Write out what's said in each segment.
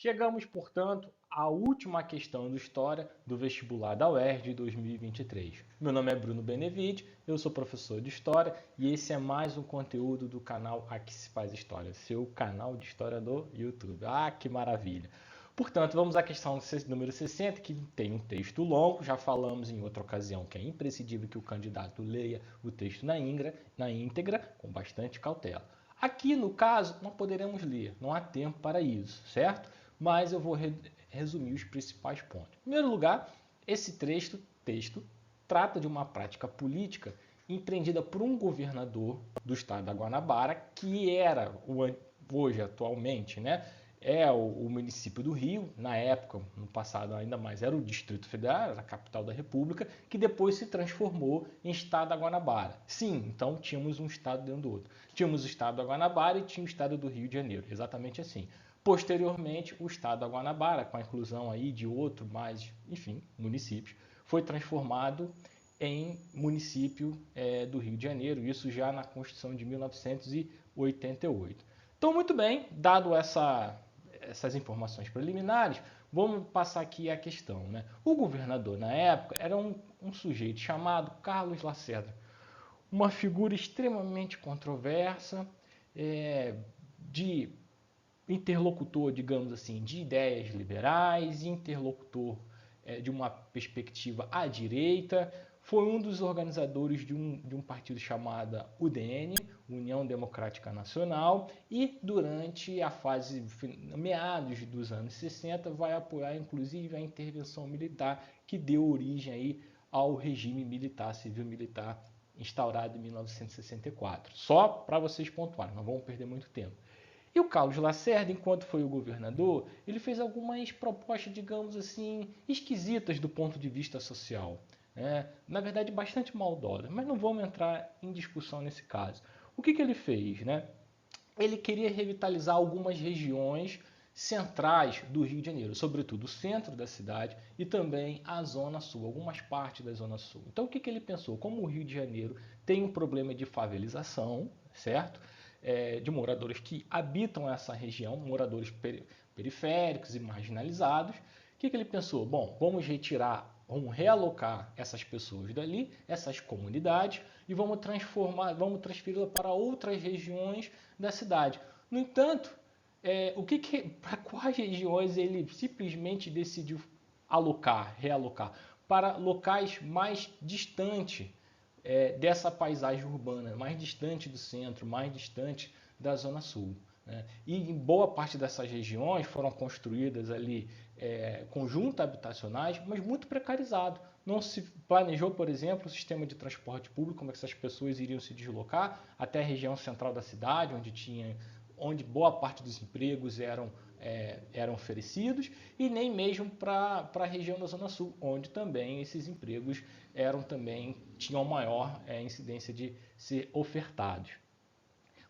Chegamos, portanto, à última questão do História do vestibular da UERJ de 2023. Meu nome é Bruno Benevides, eu sou professor de História e esse é mais um conteúdo do canal Aqui se faz História, seu canal de História do YouTube. Ah, que maravilha! Portanto, vamos à questão número 60, que tem um texto longo. Já falamos em outra ocasião que é imprescindível que o candidato leia o texto na íntegra, com bastante cautela. Aqui, no caso, não poderemos ler, não há tempo para isso, certo? Mas eu vou resumir os principais pontos. Em primeiro lugar, esse texto trata de uma prática política empreendida por um governador do estado da Guanabara, que era hoje, atualmente, né, é o município do Rio, na época, no passado ainda mais, era o Distrito Federal, era a capital da República, que depois se transformou em estado da Guanabara. Sim, então tínhamos um estado dentro do outro. Tínhamos o estado da Guanabara e tinha o estado do Rio de Janeiro, exatamente assim. Posteriormente, o estado da Guanabara, com a inclusão aí de outro mais, enfim, municípios, foi transformado em município do Rio de Janeiro, isso já na Constituição de 1988. Então, muito bem, dado essas informações preliminares, vamos passar aqui a questão, né? O governador, na época, era um sujeito chamado Carlos Lacerda, uma figura extremamente controversa, de interlocutor, digamos assim, de ideias liberais, interlocutor de uma perspectiva à direita, foi um dos organizadores de um partido chamado UDN, União Democrática Nacional, e durante a fase meados dos anos 60 vai apoiar inclusive a intervenção militar que deu origem aí ao regime militar, civil-militar, instaurado em 1964. Só para vocês pontuarem, não vamos perder muito tempo. E o Carlos Lacerda, enquanto foi o governador, ele fez algumas propostas, digamos assim, esquisitas do ponto de vista social. Na verdade, bastante maldosas, mas não vamos entrar em discussão nesse caso. O que ele fez? Ele queria revitalizar algumas regiões centrais do Rio de Janeiro, sobretudo o centro da cidade e também a zona sul, algumas partes da zona sul. Então o que ele pensou? Como o Rio de Janeiro tem um problema de favelização, certo? De moradores que habitam essa região, moradores periféricos e marginalizados, o que ele pensou? Bom, vamos realocar essas pessoas dali, essas comunidades, e vamos transferi-la para outras regiões da cidade. No entanto, para quais regiões ele simplesmente decidiu realocar? Para locais mais distantes dessa paisagem urbana, mais distante do centro, mais distante da zona sul. E em boa parte dessas regiões foram construídas ali conjuntos habitacionais, mas muito precarizado. Não se planejou, por exemplo, o sistema de transporte público, como é que essas pessoas iriam se deslocar até a região central da cidade, onde boa parte dos empregos eram oferecidos, e nem mesmo para a região da Zona Sul, onde também esses empregos tinham maior incidência de ser ofertados.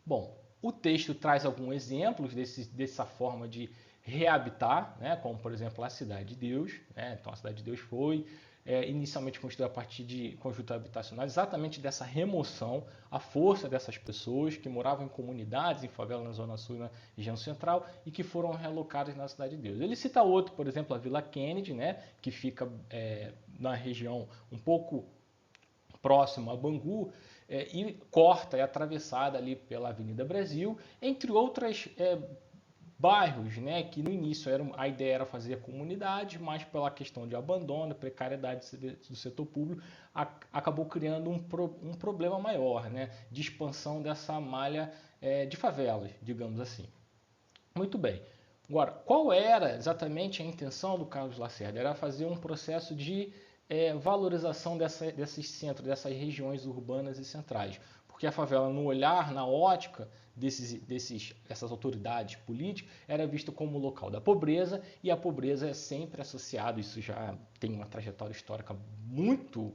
Bom, o texto traz alguns exemplos dessa forma de reabitar, né, como por exemplo a Cidade de Deus. Então a Cidade de Deus foi inicialmente construída a partir de conjuntos habitacionais, exatamente dessa remoção, a força dessas pessoas que moravam em comunidades, em favelas na Zona Sul e na região central e que foram relocadas na Cidade de Deus. Ele cita outro, por exemplo, a Vila Kennedy, né, que fica na região um pouco próximo a Bangu, e corta, é atravessada ali pela Avenida Brasil, entre outros bairros, né, que no início a ideia era fazer a comunidade, mas pela questão de abandono, precariedade do setor público, acabou criando um problema maior, né, de expansão dessa malha de favelas, digamos assim. Muito bem. Agora, qual era exatamente a intenção do Carlos Lacerda? Era fazer um processo de valorização desses centros, dessas regiões urbanas e centrais. Porque a favela, no olhar, na ótica dessas autoridades políticas, era vista como o local da pobreza, e a pobreza é sempre associada, isso já tem uma trajetória histórica muito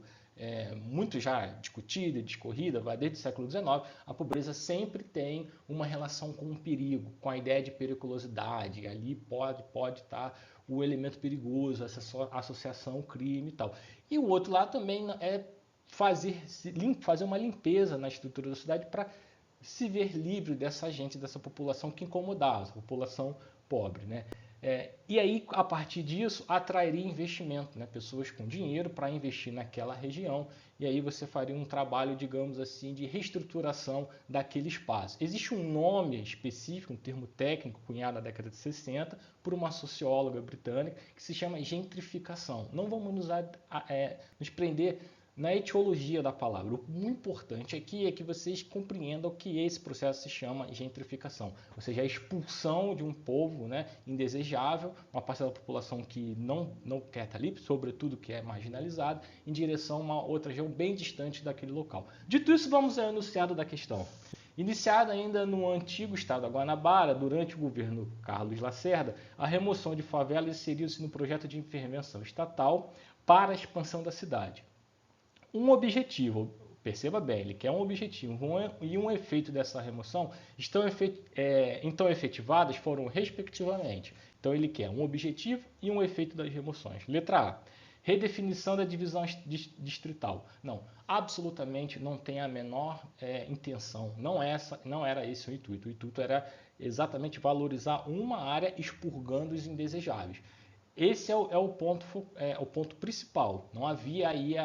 já discutida e discorrida, vai desde o século XIX, a pobreza sempre tem uma relação com o perigo, com a ideia de periculosidade. Ali pode estar o elemento perigoso, essa associação ao crime e tal. E o outro lado também é fazer uma limpeza na estrutura da cidade para se ver livre dessa gente, dessa população que incomodava, a população pobre, né? E aí, a partir disso, atrairia investimento, né? Pessoas com dinheiro para investir naquela região, e aí você faria um trabalho, digamos assim, de reestruturação daquele espaço. Existe um nome específico, um termo técnico cunhado na década de 60 por uma socióloga britânica que se chama gentrificação. Não vamos nos prender na etiologia da palavra. O importante aqui é que vocês compreendam que esse processo se chama gentrificação, ou seja, a expulsão de um povo, né, indesejável, uma parcela da população que não quer estar ali, sobretudo que é marginalizada, em direção a uma outra região bem distante daquele local. Dito isso, vamos ao enunciado da questão. Iniciada ainda no antigo estado da Guanabara, durante o governo Carlos Lacerda, a remoção de favelas inseriu-se no projeto de intervenção estatal para a expansão da cidade. Um objetivo, perceba bem, ele quer um objetivo e um efeito dessa remoção então efetivadas foram respectivamente. Então ele quer um objetivo e um efeito das remoções. Letra A, redefinição da divisão distrital. Não, absolutamente não tem a menor intenção, não era esse o intuito. O intuito era exatamente valorizar uma área expurgando os indesejáveis. Esse é o ponto principal. Não havia aí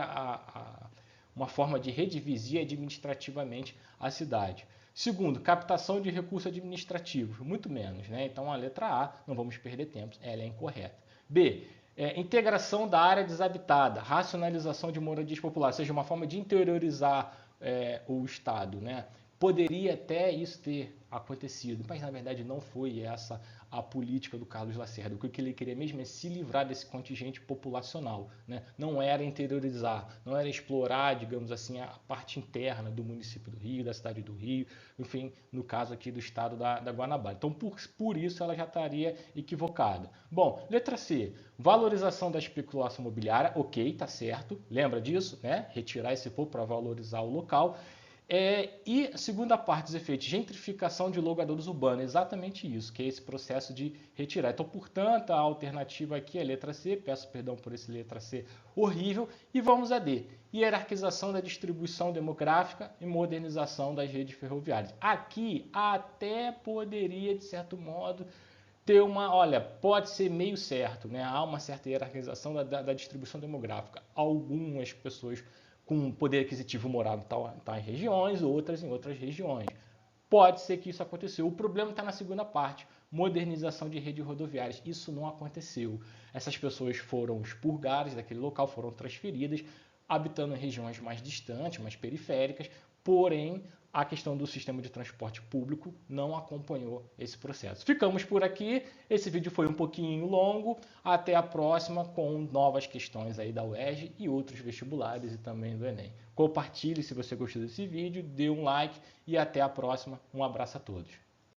uma forma de redividir administrativamente a cidade. Segundo, captação de recursos administrativos, muito menos, né? Então a letra A, não vamos perder tempo, ela é incorreta. B, integração da área desabitada, racionalização de moradias populares, ou seja, uma forma de interiorizar o Estado, né? Poderia até isso ter acontecido, mas na verdade não foi essa a política do Carlos Lacerda. O que ele queria mesmo é se livrar desse contingente populacional, né? Não era interiorizar, não era explorar, digamos assim, a parte interna do município do Rio, da cidade do Rio, enfim, no caso aqui do estado da Guanabara. Então, por isso ela já estaria equivocada. Bom, letra C, valorização da especulação imobiliária, ok, tá certo, lembra disso, né? Retirar esse povo para valorizar o local. E a segunda parte dos efeitos, gentrificação de logadores urbanos, exatamente isso, que é esse processo de retirar. Então, portanto, a alternativa aqui é a letra C, peço perdão por esse letra C horrível, e vamos a D, hierarquização da distribuição demográfica e modernização das redes ferroviárias. Aqui até poderia, de certo modo, ter pode ser meio certo, né? Há uma certa hierarquização da distribuição demográfica. Algumas pessoas com poder aquisitivo moravam em tais regiões, outras em outras regiões. Pode ser que isso aconteceu. O problema está na segunda parte, modernização de redes rodoviárias. Isso não aconteceu. Essas pessoas foram expurgadas daquele local, foram transferidas, habitando em regiões mais distantes, mais periféricas, porém a questão do sistema de transporte público não acompanhou esse processo. Ficamos por aqui, esse vídeo foi um pouquinho longo, até a próxima com novas questões aí da UERJ e outros vestibulares e também do Enem. Compartilhe se você gostou desse vídeo, dê um like e até a próxima. Um abraço a todos.